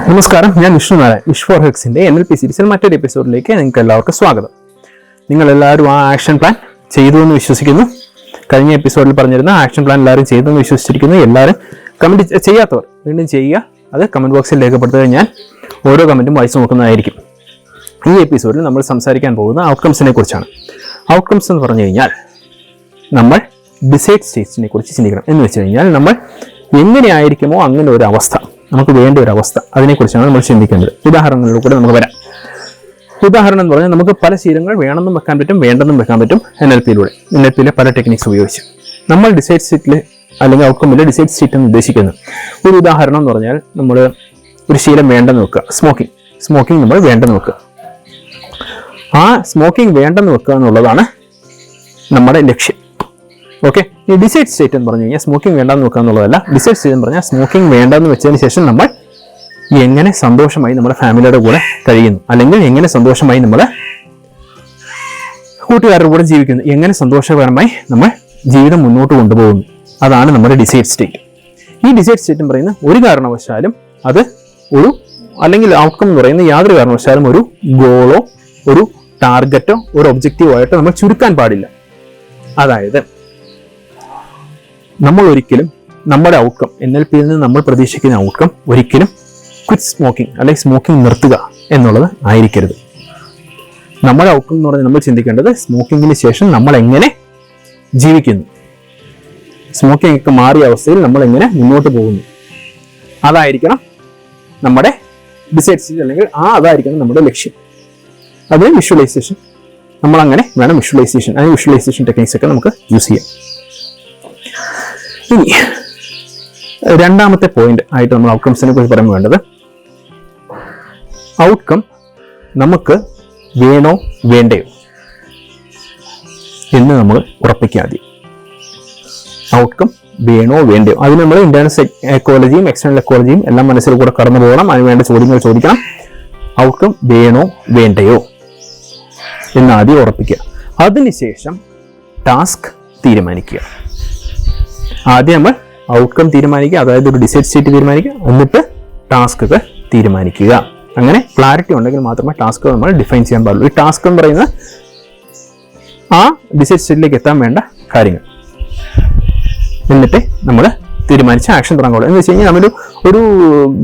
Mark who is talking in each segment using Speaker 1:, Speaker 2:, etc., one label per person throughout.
Speaker 1: നമസ്കാരം, ഞാൻ wish four ഹെക്സിന്റെ NLP സീരീസിൽ മറ്റൊരു എപ്പിസോഡിലേക്ക് നിങ്ങൾക്ക് എല്ലാവർക്കും സ്വാഗതം. നിങ്ങളെല്ലാവരും ആ ആക്ഷൻ പ്ലാൻ ചെയ്തു എന്ന് വിശ്വസിക്കുന്നു. കഴിഞ്ഞ എപ്പിസോഡിൽ പറഞ്ഞിരുന്ന ആക്ഷൻ പ്ലാൻ എല്ലാവരും ചെയ്തു എന്ന് വിശ്വസിച്ചിരിക്കുന്നു. എല്ലാവരും കമൻറ്റ് ചെയ്യാത്തവർ വീണ്ടും ചെയ്യുക. അത് കമൻറ്റ് ബോക്സിൽ രേഖപ്പെടുത്തുക. ഞാൻ ഓരോ കമൻറ്റും വായിച്ചു നോക്കുന്നതായിരിക്കും. ഈ എപ്പിസോഡിൽ നമ്മൾ സംസാരിക്കാൻ പോകുന്ന ഔട്ട്കംസിനെ കുറിച്ചാണ്. ഔട്ട്കംസ് എന്ന് പറഞ്ഞു കഴിഞ്ഞാൽ നമ്മൾ ഡിസൈഡ് സ്റ്റേറ്റ്സിനെ കുറിച്ച് ചിന്തിക്കണം. എന്ന് വെച്ച് കഴിഞ്ഞാൽ നമ്മൾ എങ്ങനെയായിരിക്കുമോ അങ്ങനെ ഒരു അവസ്ഥ, നമുക്ക് വേണ്ട ഒരു അവസ്ഥ, അതിനെക്കുറിച്ചാണ് നമ്മൾ ചിന്തിക്കേണ്ടത്. ഉദാഹരണങ്ങളിലൂടെ നമുക്ക് വരാം. ഉദാഹരണം എന്ന് പറഞ്ഞാൽ നമുക്ക് പല ശീലങ്ങൾ വേണമെന്നും വെക്കാൻ പറ്റും, വേണ്ടെന്നും വെക്കാൻ പറ്റും. NLPയിലെ പല ടെക്നിക്സ് ഉപയോഗിച്ച് നമ്മൾ ഡിസൈഡ് സ്റ്റേറ്റിൽ അല്ലെങ്കിൽ ഔട്ട്കമ്മിൽ ഡിസൈഡ് സ്റ്റേറ്റ് എന്ന് ഉദ്ദേശിക്കുന്നത് ഒരു ഉദാഹരണം എന്ന് പറഞ്ഞാൽ നമ്മൾ ഒരു ശീലം വേണ്ടെന്ന് വെക്കുക. സ്മോക്കിംഗ് നമ്മൾ വേണ്ടെന്ന് വെക്കുക. ആ സ്മോക്കിംഗ് വേണ്ടെന്ന് വെക്കുക എന്നുള്ളതാണ് നമ്മുടെ ലക്ഷ്യം. ഓക്കെ, ഈ ഡിസൈഡ് സ്റ്റേറ്റ് എന്ന് പറഞ്ഞു കഴിഞ്ഞാൽ സ്മോക്കിംഗ് വേണ്ടെന്ന് വെക്കുക എന്നുള്ളതല്ല. ഡിസൈഡ് സ്റ്റേറ്റ് എന്ന് പറഞ്ഞാൽ സ്മോക്കിംഗ് വേണ്ടെന്ന് വെച്ചതിന് ശേഷം നമ്മൾ എങ്ങനെ സന്തോഷമായി നമ്മുടെ ഫാമിലിയുടെ കൂടെ കഴിയുന്നു, അല്ലെങ്കിൽ എങ്ങനെ സന്തോഷമായി നമ്മൾ കൂട്ടുകാരുടെ കൂടെ ജീവിക്കുന്നു, എങ്ങനെ സന്തോഷകരമായി നമ്മൾ ജീവിതം മുന്നോട്ട് കൊണ്ടുപോകുന്നു. അതാണ് നമ്മുടെ ഡിസൈഡ് സ്റ്റേറ്റ്. ഈ ഡിസൈഡ് സ്റ്റേറ്റ് എന്ന് പറയുന്ന ഒരു കാരണവശാലും അത് ഒരു അല്ലെങ്കിൽ ഔട്ട്കം എന്ന് പറയുന്ന യാതൊരു കാരണവശാലും ഒരു ഗോളോ ഒരു ടാർഗറ്റോ ഒരു ഒബ്ജക്റ്റീവോ ആയിട്ട് നമ്മൾ ചുരുക്കാൻ പാടില്ല. അതായത് നമ്മൾ ഒരിക്കലും നമ്മുടെ ഔട്ട്കം NLPയിൽ നിന്ന് നമ്മൾ പ്രതീക്ഷിക്കുന്ന ഔട്ട്കം ഒരിക്കലും ക്വിറ്റ് സ്മോക്കിംഗ് അല്ലെങ്കിൽ സ്മോക്കിംഗ് നിർത്തുക എന്നുള്ളത് ആയിരിക്കരുത്. നമ്മുടെ ഔട്ട്കം എന്ന് പറഞ്ഞാൽ നമ്മൾ ചിന്തിക്കേണ്ടത് സ്മോക്കിങ്ങിന് ശേഷം നമ്മൾ എങ്ങനെ ജീവിക്കുന്നു, സ്മോക്കിംഗ് ഒക്കെ മാറിയ അവസ്ഥയിൽ നമ്മൾ എങ്ങനെ മുന്നോട്ട് പോകുന്നു. അതായിരിക്കണം നമ്മുടെ ഡിസൈഡ് സ്റ്റേറ്റ്, അല്ലെങ്കിൽ അതായിരിക്കണം നമ്മുടെ ലക്ഷ്യം. അത് വിഷ്വലൈസേഷൻ, നമ്മളങ്ങനെ വേണം വിഷ്വലൈസേഷൻ. അതിന് വിഷ്വലൈസേഷൻ ടെക്നിക്സ് ഒക്കെ നമുക്ക് യൂസ് ചെയ്യാം. ഇനി രണ്ടാമത്തെ പോയിന്റ് ആയിട്ട് നമ്മൾ ഔട്ട്കംസിനെ കുറിച്ച് പറയുമ്പോൾ വേണ്ടത്, ഔട്ട്കം നമുക്ക് വേണോ വേണ്ടയോ എന്ന് നമ്മൾ ഉറപ്പിക്കാതെ. ഔട്ട്കം വേണോ വേണ്ടയോ, അതിന് നമ്മൾ ഇന്റേണൽ സൈക്കോളജിയും എക്സ്റ്റേണൽ സൈക്കോളജിയും എല്ലാം മനസ്സിൽ കൂടെ കടന്നു പോകണം. അതിന് വേണ്ട ചോദ്യങ്ങൾ ചോദിക്കണം. ഔട്ട്കം വേണോ വേണ്ടയോ എന്ന് ആദ്യം ഉറപ്പിക്കുക. അതിനുശേഷം ടാസ്ക് തീരുമാനിക്കുക. ആദ്യം നമ്മൾ ഔട്ട്കം തീരുമാനിക്കുക, അതായത് ഒരു ഡിസൈഡ് സ്റ്റേറ്റ് തീരുമാനിക്കുക, എന്നിട്ട് ടാസ്കുകൾ തീരുമാനിക്കുക. അങ്ങനെ ക്ലാരിറ്റി ഉണ്ടെങ്കിൽ മാത്രമേ ടാസ്കുകൾ നമ്മൾ ഡിഫൈൻ ചെയ്യാൻ പാടുള്ളൂ. ഈ ടാസ്ക് എന്ന് പറയുന്നത് ആ ഡിസൈഡ് സ്റ്റേറ്റിലേക്ക് എത്താൻ വേണ്ട കാര്യങ്ങൾ. എന്നിട്ട് നമ്മൾ തീരുമാനിച്ച ആക്ഷൻ തുടങ്ങുള്ളൂ. എന്ന് വെച്ച് കഴിഞ്ഞാൽ നമ്മൾ ഒരു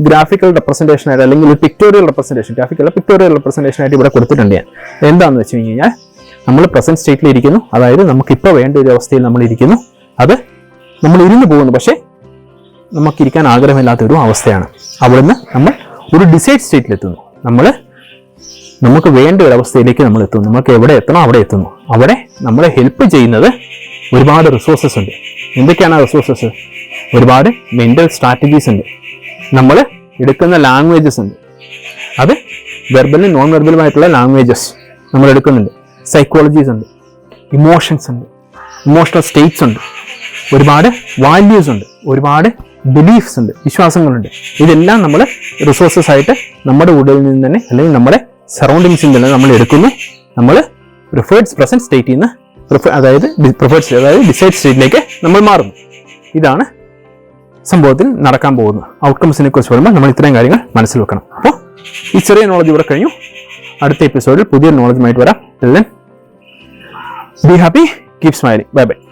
Speaker 1: ഗ്രാഫിക്കൽ റെപ്രസെന്റേഷൻ ആയിട്ട് അല്ലെങ്കിൽ ഒരു പിക്ടോറിയൽ റെപ്രസെന്റേഷൻ, പിക്ടോറിയൽ റെപ്രസെന്റേഷൻ ആയിട്ട് ഇവിടെ കൊടുത്തിട്ടുണ്ട് ഞാൻ. എന്താണെന്ന് വെച്ച് കഴിഞ്ഞാൽ നമ്മൾ പ്രസന്റ് സ്റ്റേറ്റിൽ ഇരിക്കുന്നു, അതായത് നമുക്കിപ്പോൾ വേണ്ട ഒരു അവസ്ഥയിൽ നമ്മൾ ഇരിക്കുന്നു. അത് നമ്മൾ ഇരുന്ന് പോകുന്നു, പക്ഷേ നമുക്കിരിക്കാൻ ആഗ്രഹമില്ലാത്ത ഒരു അവസ്ഥയാണ്. അവിടുന്ന് നമ്മൾ ഒരു ഡിസൈഡ് സ്റ്റേറ്റിലെത്തുന്നു. നമുക്ക് വേണ്ട ഒരു അവസ്ഥയിലേക്ക് നമ്മൾ എത്തുന്നു. നമുക്ക് എവിടെ എത്തണോ അവിടെ എത്തുന്നു. അവിടെ നമ്മളെ ഹെൽപ്പ് ചെയ്യുന്നത് ഒരുപാട് റിസോഴ്സസ് ഉണ്ട്. എന്തൊക്കെയാണ് ആ റിസോഴ്സസ്? ഒരുപാട് മെന്റൽ സ്ട്രാറ്റജീസ് ഉണ്ട്. നമ്മൾ എടുക്കുന്ന ലാംഗ്വേജസ് ഉണ്ട്. അത് വെർബലും നോൺ വെർബലുമായിട്ടുള്ള ലാംഗ്വേജസ് നമ്മൾ എടുക്കുന്നുണ്ട്. സൈക്കോളജീസ് ഉണ്ട്, ഇമോഷൻസ് ഉണ്ട്, ഇമോഷണൽ സ്റ്റേറ്റ്സ് ഉണ്ട്, ഒരുപാട് വാല്യൂസ് ഉണ്ട്, ഒരുപാട് ബിലീഫ്സ് ഉണ്ട്, വിശ്വാസങ്ങളുണ്ട്. ഇതെല്ലാം നമ്മൾ റിസോഴ്സസ് ആയിട്ട് നമ്മുടെ ഉള്ളിൽ നിന്ന് തന്നെ അല്ലെങ്കിൽ നമ്മുടെ സറൗണ്ടിങ്സിൽ തന്നെ നമ്മൾ എടുക്കുന്നു. നമ്മൾ പ്രസന്റ് സ്റ്റേറ്റിൽ നിന്ന് അതായത് ഡിസൈഡ് സ്റ്റേറ്റിലേക്ക് നമ്മൾ മാറുന്നു. ഇതാണ് സംഭവത്തിൽ നടക്കാൻ പോകുന്നത്. ഔട്ട്കംസിനെ കുറിച്ച് പറയുമ്പോൾ നമ്മൾ ഇത്രയും കാര്യങ്ങൾ മനസ്സിൽ വെക്കണം. അപ്പോൾ ഈ ചെറിയ നോളജ് ഇവിടെ കഴിഞ്ഞു. അടുത്ത എപ്പിസോഡിൽ പുതിയ നോളജുമായിട്ട് വരാം. Be happy, keep smiling. Bye bye.